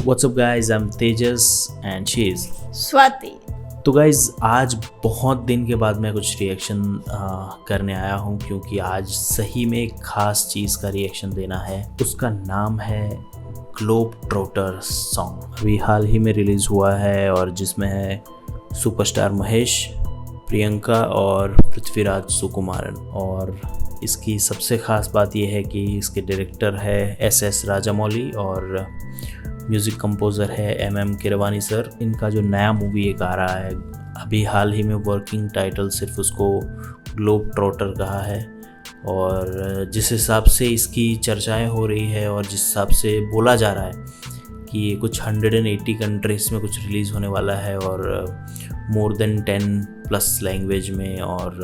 What's up guys, I'm Tejas and she is Swati. तो guys आज बहुत दिन के बाद मैं कुछ रिएक्शन करने आया हूँ क्योंकि आज सही में एक ख़ास चीज़ का रिएक्शन देना है। उसका नाम है ग्लोब ट्रोटर सॉन्ग। अभी हाल ही में रिलीज़ हुआ है और जिसमें है सुपरस्टार महेश, प्रियंका और पृथ्वीराज सुकुमारन। और इसकी सबसे ख़ास बात यह है कि इसके डायरेक्टर है एस राजामौली और म्यूज़िक कंपोज़र है एम कीरवानी सर। इनका जो नया मूवी एक आ रहा है, अभी हाल ही में वर्किंग टाइटल सिर्फ उसको ग्लोब ट्रोटर कहा है। और जिस हिसाब से इसकी चर्चाएं हो रही है और जिस हिसाब से बोला जा रहा है कि ये कुछ 180 कंट्रीज़ में कुछ रिलीज़ होने वाला है और मोर देन 10+ लैंग्वेज में और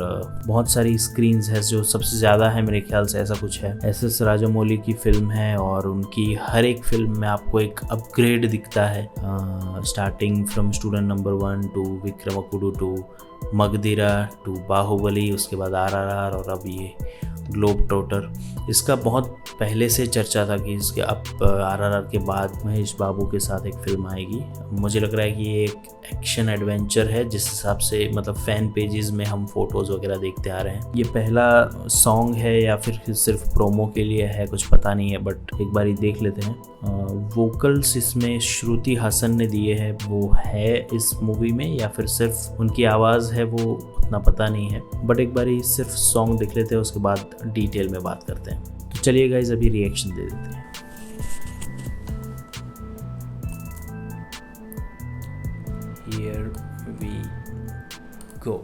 बहुत सारी स्क्रीन्स है, जो सबसे ज़्यादा है मेरे ख्याल से ऐसा कुछ है। एस राजामौली की फ़िल्म है और उनकी हर एक फिल्म में आपको एक अपग्रेड दिखता है, starting from student number 1 to Vikramarkudu to Magadheera to Baahubali, उसके बाद RRR और अब ये ग्लोब ट्रोटर। इसका बहुत पहले से चर्चा था कि इसके अब RRR के बाद महेश बाबू के साथ एक फ़िल्म आएगी। मुझे लग रहा है कि ये एक एक्शन एडवेंचर है, जिस हिसाब से मतलब फ़ैन पेजेस में हम फोटोज़ वगैरह देखते आ रहे हैं। ये पहला सॉन्ग है या फिर सिर्फ प्रोमो के लिए है, कुछ पता नहीं है, बट एक बार ही देख लेते हैं। वोकल्स इसमें श्रुति हसन ने दिए हैं, वो है इस मूवी में या फिर सिर्फ उनकी आवाज़ है वो उतना पता नहीं है, बट एक बार ही सिर्फ सॉन्ग देख लेते हैं, उसके बाद डिटेल में बात करते हैं। तो चलिए गाइस अभी रिएक्शन दे देते हैं। Here we go।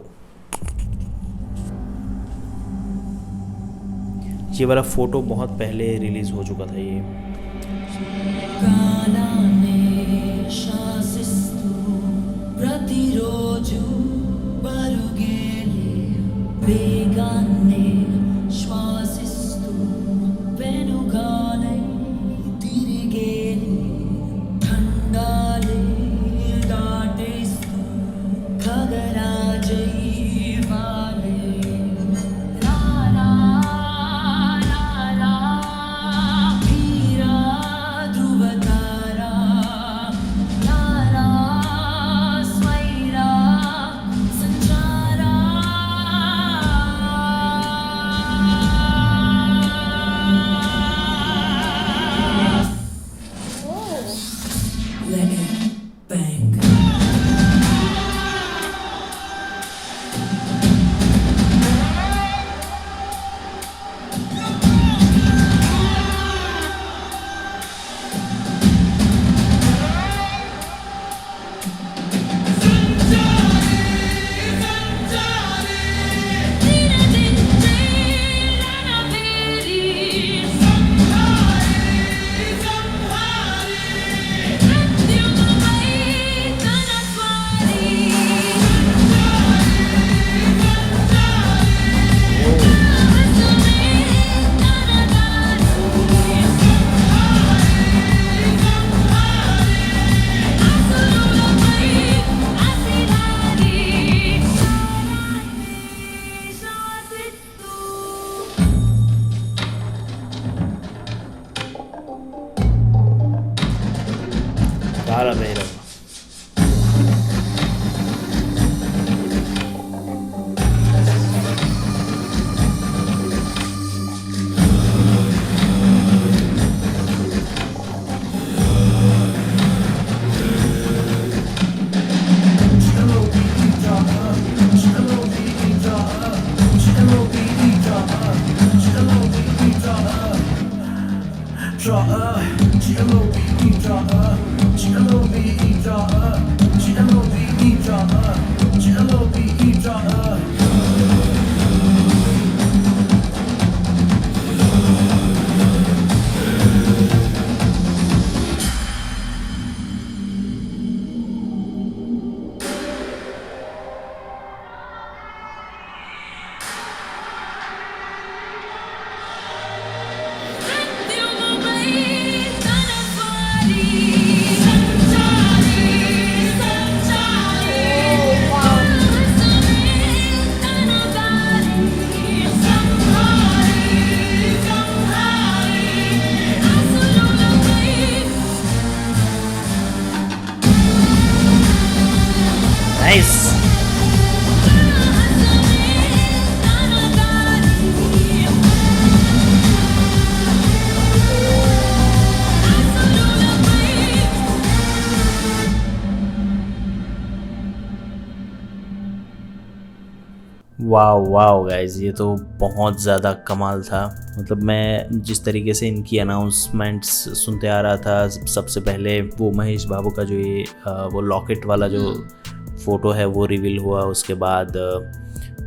ये वाला फोटो बहुत पहले रिलीज हो चुका था ये। प्रतिरोजु बरुगेले वेगाने श्वासिस्तु वेणुगानै तिरिगेले ठण्डाले दाटेस्तु खगराजै वाले ला ला ला ला वीरा ध्रुवतारा ला ला स्वैरा संचारा। Let it bang. काला भैरव। Thank you. वाह वाह गाइस, ये तो बहुत ज़्यादा कमाल था। मतलब मैं जिस तरीके से इनकी अनाउंसमेंट्स सुनते आ रहा था, सबसे पहले वो महेश बाबू का जो ये वो लॉकेट वाला जो फ़ोटो है वो रिवील हुआ, उसके बाद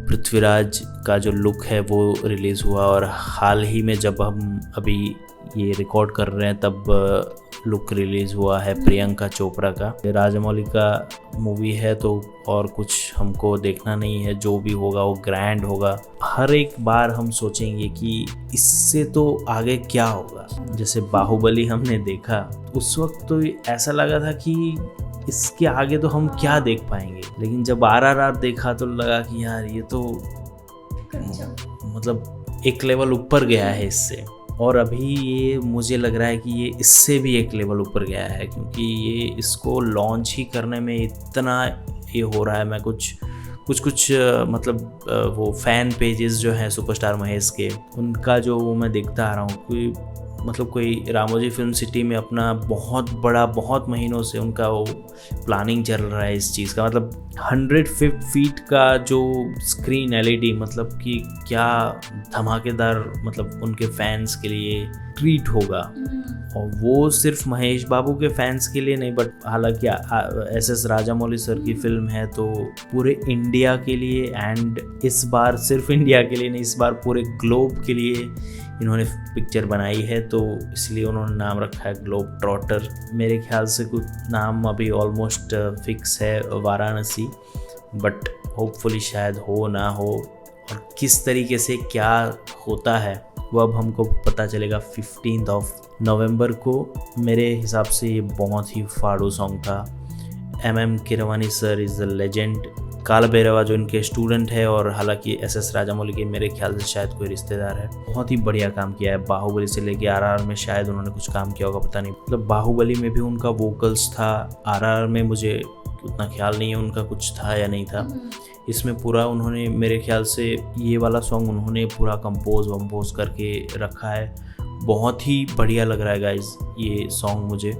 पृथ्वीराज का जो लुक है वो रिलीज़ हुआ, और हाल ही में जब हम अभी ये रिकॉर्ड कर रहे हैं तब लुक रिलीज़ हुआ है प्रियंका चोपड़ा का। राजामौली का मूवी है तो और कुछ हमको देखना नहीं है, जो भी होगा वो ग्रैंड होगा। हर एक बार हम सोचेंगे कि इससे तो आगे क्या होगा। जैसे बाहुबली हमने देखा, उस वक्त तो ऐसा लगा था कि इसके आगे तो हम क्या देख पाएंगे, लेकिन जब RRR देखा तो लगा कि यार ये तो मतलब एक लेवल ऊपर गया है इससे। और अभी ये मुझे लग रहा है कि ये इससे भी एक लेवल ऊपर गया है, क्योंकि ये इसको लॉन्च ही करने में इतना ये हो रहा है। मैं कुछ मतलब वो फैन पेजेस जो हैं सुपरस्टार महेश के, उनका जो वो मैं देखता आ रहा हूँ, कोई रामोजी फिल्म सिटी में अपना बहुत महीनों से उनका वो प्लानिंग चल रहा है इस चीज़ का। मतलब 100 फीट का जो स्क्रीन LED, मतलब कि क्या धमाकेदार, मतलब उनके फैंस के लिए ट्रीट होगा। और वो सिर्फ महेश बाबू के फैंस के लिए नहीं, बट हालांकि SS राजामौली सर की फिल्म है तो पूरे इंडिया के लिए, एंड इस बार सिर्फ इंडिया के लिए नहीं, इस बार पूरे ग्लोब के लिए इन्होंने पिक्चर बनाई है, तो इसलिए उन्होंने नाम रखा है ग्लोब ट्रॉटर। मेरे ख्याल से कुछ नाम अभी ऑलमोस्ट फिक्स है वाराणसी, बट होपफुली शायद हो ना हो, और किस तरीके से क्या होता है वो अब हमको पता चलेगा 15 नवंबर को। मेरे हिसाब से ये बहुत ही फाड़ू सॉन्ग था। MM Keeravani sir is the legend. काला भैरवा जो इनके स्टूडेंट है, और हालांकि SS राजामौली के मेरे ख्याल से शायद कोई रिश्तेदार है, बहुत ही बढ़िया काम किया है। बाहुबली से लेके RRR में शायद उन्होंने कुछ काम किया होगा, पता नहीं। मतलब बाहुबली में भी उनका वोकल्स था, RRR में मुझे उतना ख्याल नहीं है उनका कुछ था या नहीं था। इसमें पूरा उन्होंने मेरे ख्याल से ये वाला सॉन्ग उन्होंने पूरा कंपोज करके रखा है। बहुत ही बढ़िया लग रहा है गाइज ये सॉन्ग मुझे।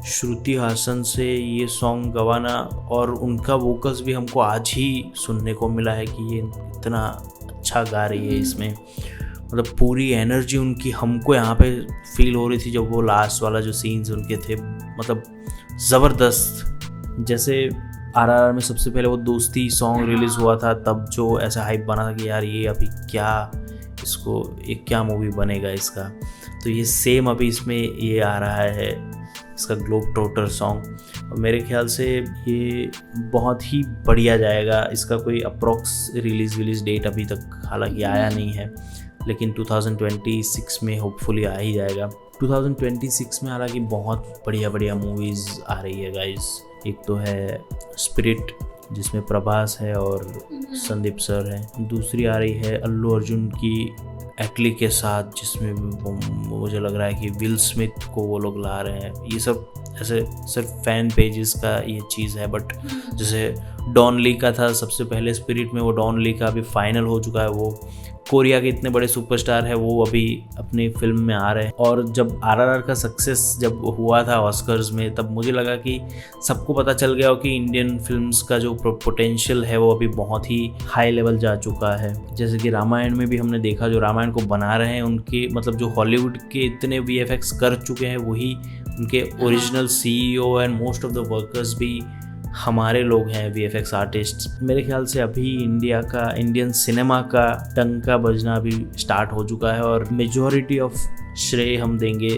श्रुति हासन से ये सॉन्ग गवाना, और उनका वोकल्स भी हमको आज ही सुनने को मिला है कि ये इतना अच्छा गा रही है इसमें। मतलब पूरी एनर्जी उनकी हमको यहाँ पे फील हो रही थी जब वो लास्ट वाला जो सीन्स उनके थे, मतलब ज़बरदस्त। जैसे RRR में सबसे पहले वो दोस्ती सॉन्ग रिलीज़ हुआ था, तब जो ऐसा हाइप बना था कि यार ये अभी क्या मूवी बनेगा इसका, तो ये सेम अभी इसमें ये आ रहा है, इसका ग्लोब ट्रॉटर सॉन्ग। और मेरे ख्याल से ये बहुत ही बढ़िया जाएगा। इसका कोई अप्रॉक्स रिलीज़ डेट अभी तक हालांकि आया नहीं है, लेकिन 2026 में होपफुली आ ही जाएगा। 2026 में हालांकि बहुत बढ़िया मूवीज़ आ रही है गाइस। एक तो है स्पिरिट जिसमें प्रभास है और संदीप सर है। दूसरी आ रही है अल्लू अर्जुन की एटली के साथ, जिसमें मुझे लग रहा है कि विल स्मिथ को वो लोग ला रहे हैं। ये सब ऐसे सिर्फ फैन पेजेस का ये चीज़ है, बट जैसे डॉन ली का था सबसे पहले स्पिरिट में, वो डॉन ली का अभी फाइनल हो चुका है। वो कोरिया के इतने बड़े सुपरस्टार है, वो अभी अपनी फिल्म में आ रहे हैं। और जब RRR का सक्सेस जब हुआ था ऑस्कर्स में, तब मुझे लगा कि सबको पता चल गया हो कि इंडियन फिल्म्स का जो पोटेंशियल है वो अभी बहुत ही हाई लेवल जा चुका है। जैसे कि रामायण में भी हमने देखा, जो रामायण को बना रहे हैं उनके मतलब जो हॉलीवुड के इतने VFX कर चुके हैं, वही उनके original CEO and most of the workers भी हमारे लोग हैं VFX आर्टिस्ट। मेरे ख्याल से अभी इंडियन सिनेमा का डंका बजना भी स्टार्ट हो चुका है, और मेजॉरिटी ऑफ श्रेय हम देंगे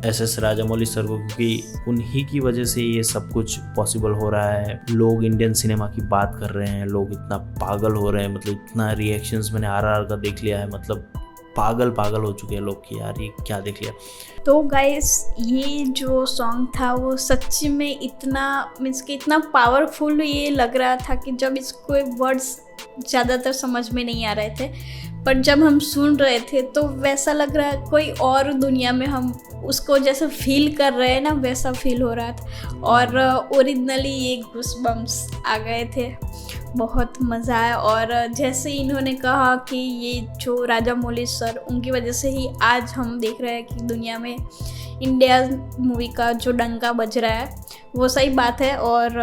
SS राजामौली सर को, क्योंकि उन्हीं की वजह से ये सब कुछ पॉसिबल हो रहा है। लोग इंडियन सिनेमा की बात कर रहे हैं, लोग इतना पागल हो रहे हैं, मतलब इतना रिएक्शंस मैंने RRR का देख लिया है, मतलब पागल हो चुके हैं लोग कि यार ये क्या देख लिया। तो गाइस ये जो सॉन्ग था वो सच में इतना मीन्स कि इतना पावरफुल ये लग रहा था कि जब इसको वर्ड्स ज़्यादातर समझ में नहीं आ रहे थे, पर जब हम सुन रहे थे तो वैसा लग रहा है कोई और दुनिया में हम उसको जैसे फील कर रहे हैं ना, वैसा फील हो रहा था। और ओरिजिनली ये गूज़बम्स आ गए थे, बहुत मज़ा आया। और जैसे इन्होंने कहा कि ये जो राजामौली सर, उनकी वजह से ही आज हम देख रहे हैं कि दुनिया में इंडिया मूवी का जो डंका बज रहा है, वो सही बात है। और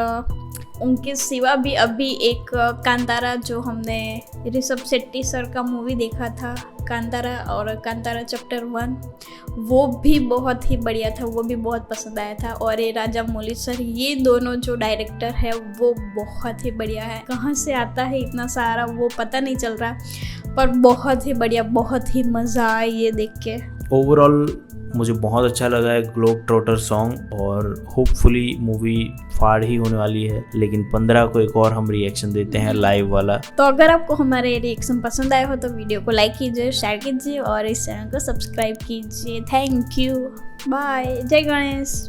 उनके सिवा भी अभी एक कांतारा जो हमने ऋषभ शेट्टी सर का मूवी देखा था, कांतारा और कांतारा चैप्टर 1, वो भी बहुत ही बढ़िया था, वो भी बहुत पसंद आया था। और ये राजा मौली सर, ये दोनों जो डायरेक्टर है वो बहुत ही बढ़िया है। कहाँ से आता है इतना सारा वो पता नहीं चल रहा, पर बहुत ही बढ़िया, बहुत ही मज़ा आया ये देख के। ओवरऑल मुझे बहुत अच्छा लगा है ग्लोब ट्रॉटर सॉन्ग, और होपफुली मूवी फाड़ ही होने वाली है, लेकिन 15 को एक और हम रिएक्शन देते हैं लाइव वाला। तो अगर आपको हमारे रिएक्शन पसंद आए हो तो वीडियो को लाइक कीजिए, शेयर कीजिए और इस चैनल को सब्सक्राइब कीजिए। थैंक यू, बाय, जय गणेश।